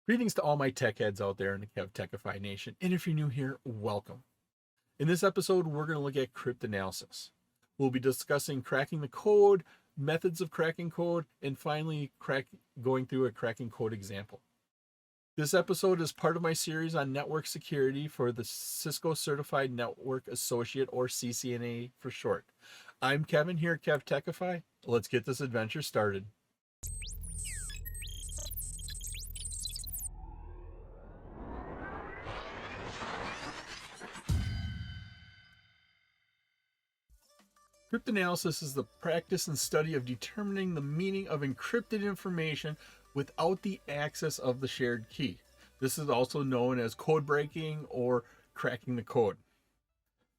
Greetings to all my tech heads out there in the KevTechify nation, and if you're new here, welcome. In this episode, we're going to look at cryptanalysis. We'll be discussing cracking the code, methods of cracking code, and finally going through a cracking code example. This episode is part of my series on network security for the Cisco Certified Network Associate, or CCNA for short. I'm Kevin here at KevTechify. Let's get this adventure started. Cryptanalysis is the practice and study of determining the meaning of encrypted information without the access of the shared key. This is also known as code breaking or cracking the code.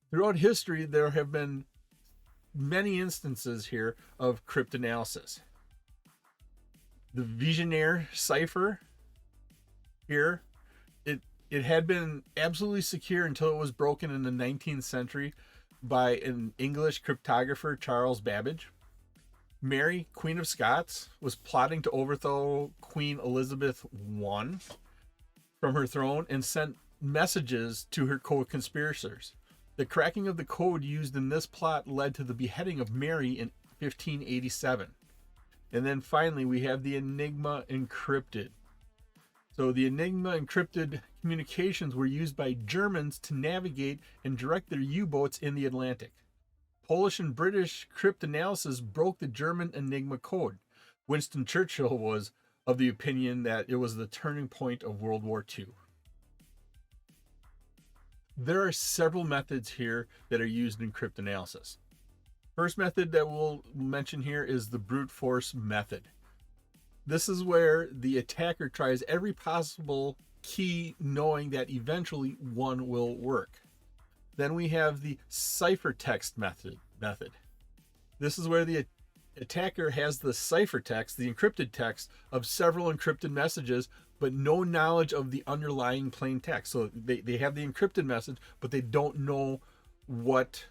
Throughout history, there have been many instances here of cryptanalysis. The Vigenère cipher here, it had been absolutely secure until it was broken in the 19th century by an English cryptographer, Charles Babbage. Mary, Queen of Scots, was plotting to overthrow Queen Elizabeth I from her throne and sent messages to her co-conspirators. The cracking of the code used in this plot led to the beheading of Mary in 1587. And then finally, we have the Enigma encrypted. So the Enigma encrypted communications were used by Germans to navigate and direct their U-boats in the Atlantic. Polish and British cryptanalysis broke the German Enigma code. Winston Churchill was of the opinion that it was the turning point of World War II. There are several methods here that are used in cryptanalysis. First method that we'll mention here is the brute force method. This is where the attacker tries every possible key, knowing that eventually one will work. Then we have the ciphertext method. This is where the attacker has the ciphertext, the encrypted text of several encrypted messages, but no knowledge of the underlying plain text. So they have the encrypted message, but they don't know what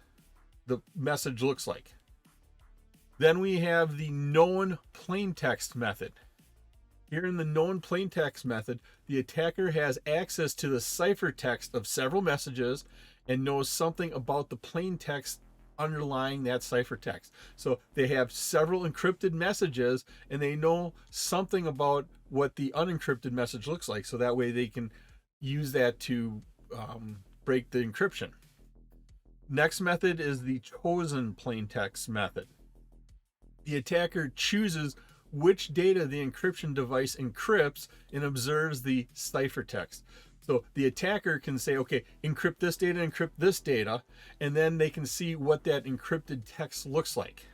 the message looks like. Then we have the known plaintext method. Here in the known plaintext method, the attacker has access to the ciphertext of several messages and knows something about the plaintext underlying that ciphertext. So they have several encrypted messages and they know something about what the unencrypted message looks like. So that way they can use that to break the encryption. Next method is the chosen plaintext method. The attacker chooses which data the encryption device encrypts and observes the ciphertext. So the attacker can say, okay, encrypt this data, and then they can see what that encrypted text looks like.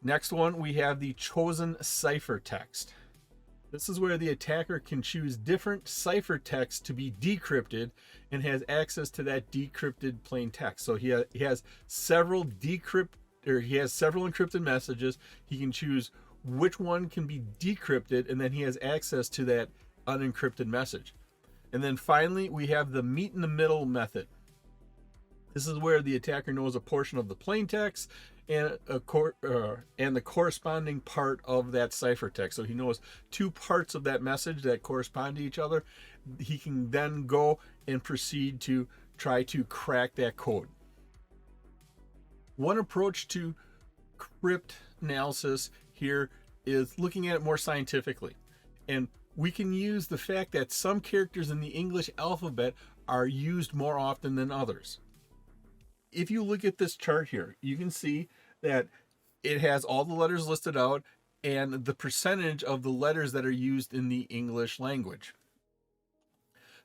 Next one, we have the chosen ciphertext. This is where the attacker can choose different ciphertext to be decrypted and has access to that decrypted plain text. So he has several encrypted messages. He can choose which one can be decrypted, and then he has access to that unencrypted message. And then finally, we have the meet in the middle method. This is where the attacker knows a portion of the plain text and the corresponding part of that ciphertext. So he knows two parts of that message that correspond to each other. He can then go and proceed to try to crack that code. One approach to cryptanalysis here is looking at it more scientifically. And we can use the fact that some characters in the English alphabet are used more often than others. If you look at this chart here, you can see that it has all the letters listed out and the percentage of the letters that are used in the English language.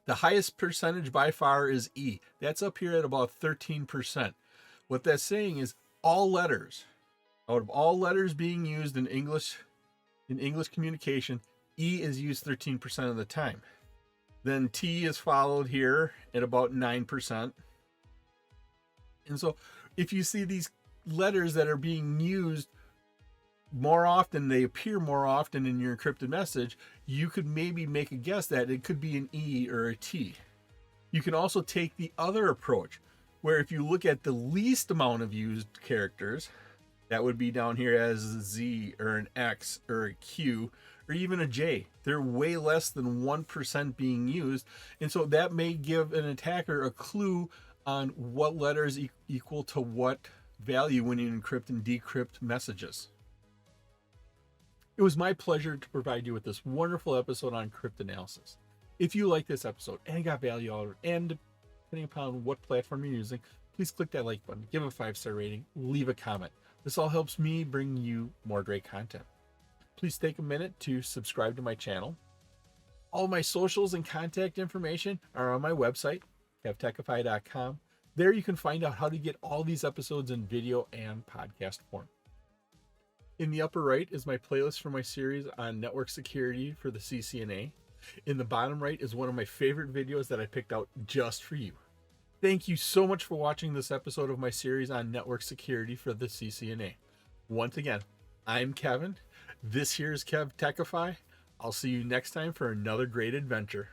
The highest percentage by far is E. That's up here at about 13%. What that's saying is all letters, out of all letters being used in English communication, E is used 13% of the time. Then T is followed here at about 9%. And so if you see these letters that are being used more often, they appear more often in your encrypted message, you could maybe make a guess that it could be an E or a T. You can also take the other approach, where if you look at the least amount of used characters, that would be down here as a Z or an X or a Q or even a J. They're way less than 1% being used. And so that may give an attacker a clue on what letters equal to what value when you encrypt and decrypt messages. It was my pleasure to provide you with this wonderful episode on cryptanalysis. If you like this episode and got value out of it, and depending upon what platform you're using, please click that like button, give a 5-star rating, leave a comment. This all helps me bring you more great content. Please take a minute to subscribe to my channel. All my socials and contact information are on my website, KevTechify.com. There you can find out how to get all these episodes in video and podcast form. In the upper right is my playlist for my series on network security for the CCNA. In the bottom right is one of my favorite videos that I picked out just for you. Thank you so much for watching this episode of my series on network security for the CCNA. Once again, I'm Kevin. This here is KevTechify. I'll see you next time for another great adventure.